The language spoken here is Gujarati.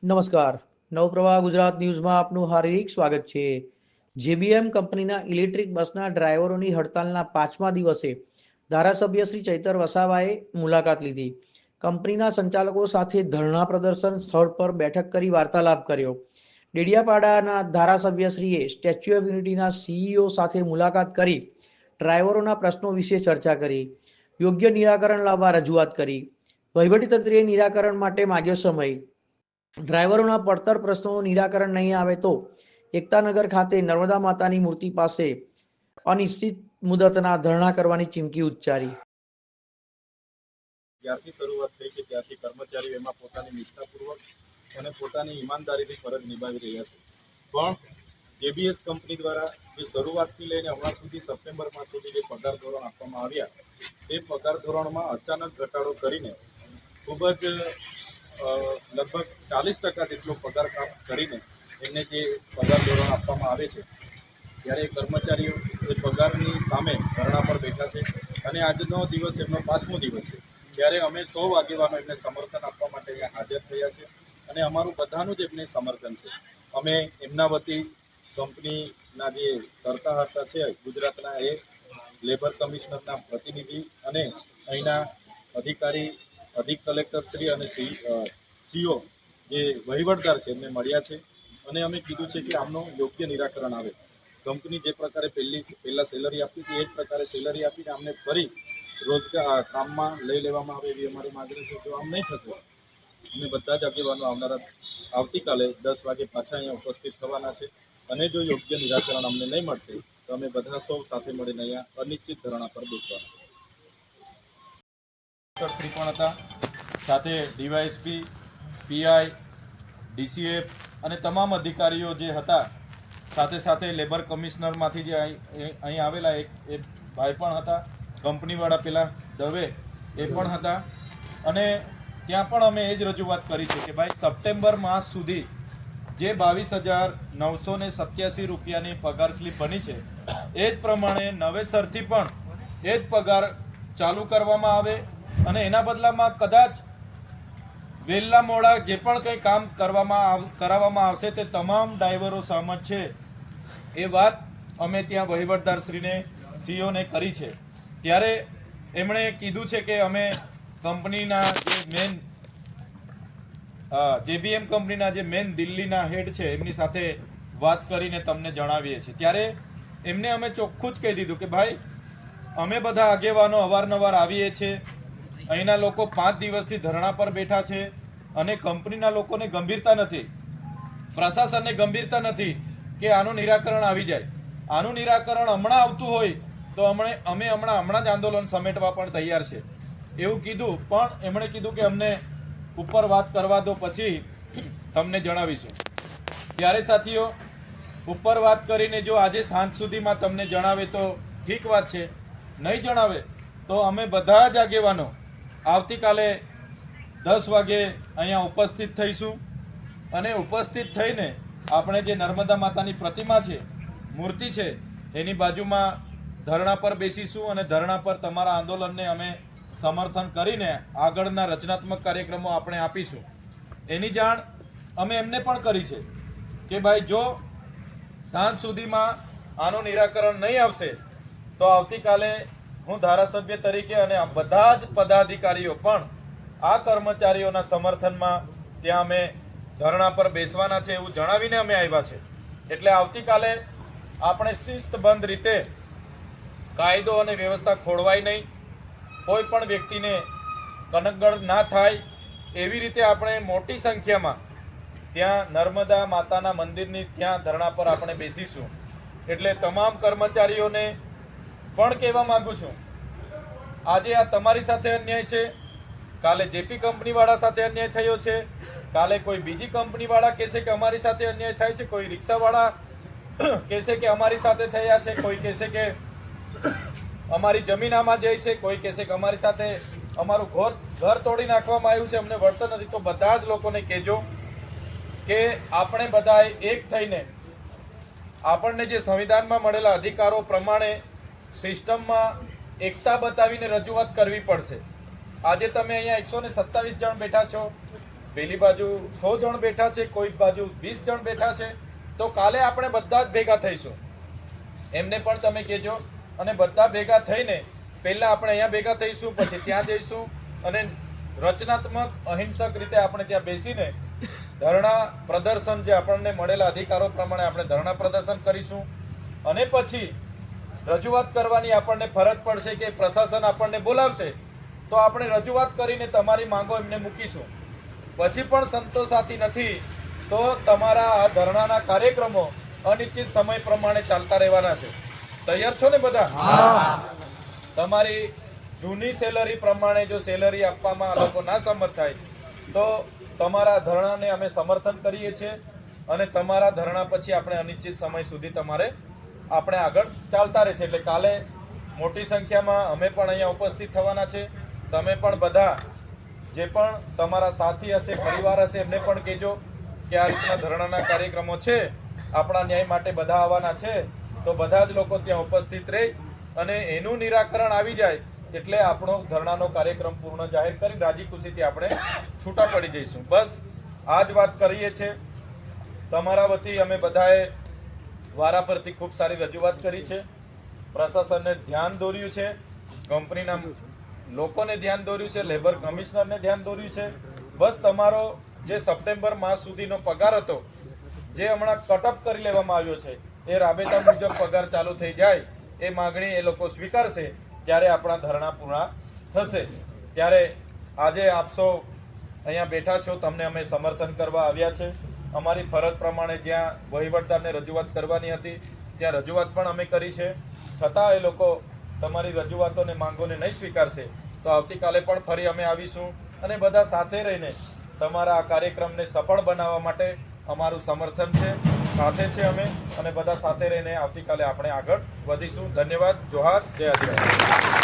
નમસ્કાર. નવપ્રવાહ ગુજરાત ન્યૂઝમાં આપનું હાર્દિક સ્વાગત છે. જેબીએમ કંપનીના ઇલેક્ટ્રિક બસના ડ્રાઈવરોની હડતાલના 5મા દિવસે ધારાસભ્ય શ્રી ચૈતર વસાવાએ મુલાકાત લીધી. કંપનીના સંચાલકો સાથે ધરણા પ્રદર્શન સ્થળ પર બેઠક કરી વાર્તાલાપ કર્યો. ડેડિયાપાડાના ધારાસભ્યશ્રીએ સ્ટેચ્યુ ઓફ યુનિટીના સીઈઓ સાથે મુલાકાત કરી ડ્રાઈવરોના પ્રશ્નો વિશે ચર્ચા કરી. યોગ્ય નિરાકરણ લાવવા રજૂઆત કરી. વહીવટીતંત્રે નિરાકરણ માટે માગ્યો સમય. ડ્રાઈવરોના પડતર પ્રશ્નોનું નિરાકરણ નહીં આવે તો એકતાનગર ખાતે નર્મદા માતાની મૂર્તિ પાસે અનિશ્ચિત મુદતના ધરણા કરવાની ચીમકી ઉચ્ચારી. જ્યારથી શરૂઆત થઈ છે ત્યારથી કર્મચારીઓ એમાં પોતાની નિષ્ઠાપૂર્વક અને પોતાની ઈમાનદારીથી ફરજ નિભાવી રહ્યા છે. પણ જેબીએસ કંપની દ્વારા જે શરૂઆતથી લઈને હમણાં સુધી સપ્ટેમ્બર માસ સુધી જે પગાર ધોરણ આપવામાં આવ્યા તે પગાર ધોરણમાં અચાનક ઘટાડો કરીને ખૂબ જ લગભગ 40% જેટલો પગાર કાપ કરીને એમને જે પગાર ધોરણ આપવામાં આવે છે ત્યારે કર્મચારીઓ એ પગારની સામે ધરણા પર બેઠા છે અને આજનો દિવસ એમનો 5મો દિવસ છે. ત્યારે અમે 100 આગેવાનો એમને સમર્થન આપવા માટે અહીંયા હાજર થયા છે અને અમારું બધાનું જ એમને સમર્થન છે. અમે એમના વતી કંપનીના જે કરતા હર્તા છે ગુજરાતના એ લેબર કમિશનરના પ્રતિનિધિ અને અહીંના અધિકારી અધિક કલેક્ટરશ્રી અને સીઓ જે વહીવટદાર છે એમને મળ્યા છે અને અમે કીધું છે કે આમનું યોગ્ય નિરાકરણ આવે. કંપની જે પ્રકારે પહેલાં સેલરી આપતી હતી એ જ પ્રકારે સેલરી આપીને અમને ફરી રોજગાર કામમાં લઈ લેવામાં આવે એવી અમારી માગણી છે. જો આમ નહીં થશે અમે બધા જ આગેવાનો આવતીકાલે 10 વાગે પાછા અહીંયા ઉપસ્થિત થવાના છે અને જો યોગ્ય નિરાકરણ અમને નહીં મળશે તો અમે બધા સૌ સાથે મળીને અહીંયા અનિશ્ચિત ધરણા પર બેસવાના છે. શ્રી પણ હતા સાથે ડીવાયએસપી, પીઆઈ, ડીસીએફ અને તમામ અધિકારીઓ જે હતા, સાથે સાથે લેબર કમિશનરમાંથી જે અહીં આવેલા એક ભાઈ પણ હતા, કંપનીવાળા પેલા દવે એ પણ હતા અને ત્યાં પણ અમે એ જ રજૂઆત કરી છે કે ભાઈ સપ્ટેમ્બર માસ સુધી જે 22,987 રૂપિયાની પગાર સ્લીપ બની છે એ જ પ્રમાણે નવેસરથી પણ એ જ પગાર ચાલુ કરવામાં આવે અને એના બદલામાં કદાચ વહેલા મોડા જે પણ કંઈ કામ કરાવવામાં આવશે તે તમામ ડ્રાઈવરો સહમત છે એ વાત અમે ત્યાં વહીવટદારશ્રીને સીઓને કરી છે. ત્યારે એમણે કીધું છે કે અમે કંપનીના જે મેન જેબીએમ કંપનીના જે મેન દિલ્હીના હેડ છે એમની સાથે વાત કરીને તમને જણાવીએ છીએ. ત્યારે એમને અમે ચોખ્ખું જ કહી દીધું કે ભાઈ અમે બધા આગેવાનો અવારનવાર આવીએ છીએ, અહીંના લોકો 5 દિવસથી ધરણા પર બેઠા છે અને કંપનીના લોકોને ગંભીરતા નથી, પ્રશાસનને ગંભીરતા નથી કે આનું નિરાકરણ આવી જાય. આનું નિરાકરણ હમણાં આવતું હોય તો અમે હમણાં જ આંદોલન સમેટવા પણ તૈયાર છે એવું કીધું. પણ એમણે કીધું કે અમને ઉપર વાત કરવા દો પછી તમને જણાવીશું. ત્યારે સાથીઓ ઉપર વાત કરીને જો આજે સાંજ સુધીમાં તમને જણાવે તો ઠીક વાત છે, નહીં જણાવે તો અમે બધા જ આગેવાનો આવતીકાલે 10 વાગે અહીંયા ઉપસ્થિત થઈશું અને ઉપસ્થિત થઈને આપણે જે નર્મદા માતાની પ્રતિમા છે, મૂર્તિ છે, એની બાજુમાં ધરણા પર બેસીશું અને ધરણા પર તમારા આંદોલનને અમે સમર્થન કરીને આગળના રચનાત્મક કાર્યક્રમો આપણે આપીશું. એની જાણ અમે એમને પણ કરી છે કે ભાઈ જો સાંજ સુધીમાં આનું નિરાકરણ નહીં આવશે તો આવતીકાલે હું ધારાસભ્ય તરીકે અને બધા જ પદાધિકારીઓ પણ આ કર્મચારીઓના સમર્થનમાં ત્યાં અમે ધરણા પર બેસવાના છે એવું જણાવીને અમે આવ્યા છે. એટલે આવતીકાલે આપણે શિસ્તબદ્ધ રીતે કાયદો અને વ્યવસ્થા ખોળવાય નહીં, કોઈ પણ વ્યક્તિને કનકગઢ ના થાય એવી રીતે આપણે મોટી સંખ્યામાં ત્યાં નર્મદા માતાના મંદિરની ત્યાં ધરણા પર આપણે બેસીશું. એટલે તમામ કર્મચારીઓને પણ કહેવા માંગુ છું, આજે આ તમારી સાથે અન્યાય છે, કાલે જેપી કંપનીવાળા સાથે અન્યાય થયો છે, કાલે કોઈ બીજી કંપનીવાળા કહેશે કે અમારી સાથે અન્યાય થાય છે, કોઈ રિક્ષાવાળા કહેશે કે અમારી સાથે થયા છે, કોઈ કહેશે કે અમારી જમીન આમાં જાય છે, કોઈ કહેશે કે અમારી સાથે અમારું ઘર તોડી નાખવામાં આવ્યું છે, અમને વળતર નથી. તો બધા જ લોકોને કહેજો કે આપણે બધાએ એક થઈને આપણને જે સંવિધાનમાં મળેલા અધિકારો પ્રમાણે સિસ્ટમમાં એકતા બતાવીને રજૂઆત કરવી પડશે. આજે તમે અહીંયા 127 જણ બેઠા છો, પેલી બાજુ 100 જણ બેઠા છે, કોઈ બાજુ 20 જણ બેઠા છે, તો કાલે આપણે બધા જ ભેગા થઈશું. એમને પણ તમે કહેજો અને બધા ભેગા થઈને પહેલા આપણે અહીંયા ભેગા થઈશું, પછી ત્યાં જઈશું અને રચનાત્મક અહિંસક રીતે આપણે ત્યાં બેસીને ધરણા પ્રદર્શન, જે આપણને મળેલા અધિકારો પ્રમાણે આપણે ધરણા પ્રદર્શન કરીશું. અને પછી રજૂઆત કરવાની આપણને ફરજ પડશે કે પ્રશાસન આપણને બોલાવશે તો આપણે રજૂઆત કરીને તમારી માંગો એમને મૂકીશું. પછી પણ સંતોષાતી નથી તો તમારા આ ધરણાના કાર્યક્રમો અનિશ્ચિત સમય પ્રમાણે ચાલતા રહેવાના છે. તૈયાર છો ને બધા? તમારી જૂની સેલરી પ્રમાણે જો સેલરી આપવામાં આ લોકો ના સંમત થાય તો તમારા ધરણાને અમે સમર્થન કરીએ છીએ અને તમારા ધરણા પછી આપણે અનિશ્ચિત સમય સુધી આપણે આગળ ચાલતા રહેશે. એટલે કાલે મોટી સંખ્યામાં અમે પણ અહીંયા ઉપસ્થિત થવાના છે. તમે પણ બધા જે પણ તમારા સાથી હશે, પરિવાર હશે, એમને પણ કહેજો કે આ રીતના ધરણાના કાર્યક્રમો છે, આપણા ન્યાય માટે બધા આવવાના છે, તો બધા જ લોકો ત્યાં ઉપસ્થિત રહી અને એનું નિરાકરણ આવી જાય એટલે આપણો ધરણાનો કાર્યક્રમ પૂર્ણ જાહેર કરી રાજી ખુશીથી આપણે છૂટા પડી જઈશું. બસ આ જ વાત કરીએ છીએ. તમારા વતી અમે બધાએ વારા પરથી ખૂબ સારી રજૂઆત કરી છે, પ્રશાસનને ધ્યાન દોર્યું છે, કંપનીના લોકોને ધ્યાન દોર્યું છે, લેબર કમિશનરને ધ્યાન દોર્યું છે. બસ તમારો જે સપ્ટેમ્બર માસ સુધીનો પગાર હતો, જે હમણાં કટઅપ કરી લેવામાં આવ્યો છે, એ રાબેતા મુજબ પગાર ચાલુ થઈ જાય, એ માગણી એ લોકો સ્વીકારશે ત્યારે આપણા ધરણા પૂર્ણ થશે. ત્યારે આજે આપ સૌ અહીંયા બેઠા છો, તમને અમે સમર્થન કરવા આવ્યા છે. અમારી ફરજ પ્રમાણે જ્યાં વહીવટદારને રજૂઆત કરવાની હતી ત્યાં રજૂઆત પણ અમે કરી છે. છતાં એ લોકો તમારી રજૂઆતોને માંગોને નહીં સ્વીકારશે તો આવતીકાલે પણ ફરી અમે આવીશું અને બધા સાથે રહીને તમારા આ કાર્યક્રમને સફળ બનાવવા માટે અમારું સમર્થન છે, સાથે છે અમે, અને બધા સાથે રહીને આવતીકાલે આપણે આગળ વધીશું. ધન્યવાદ. જોહાર. જય આદિવાસી.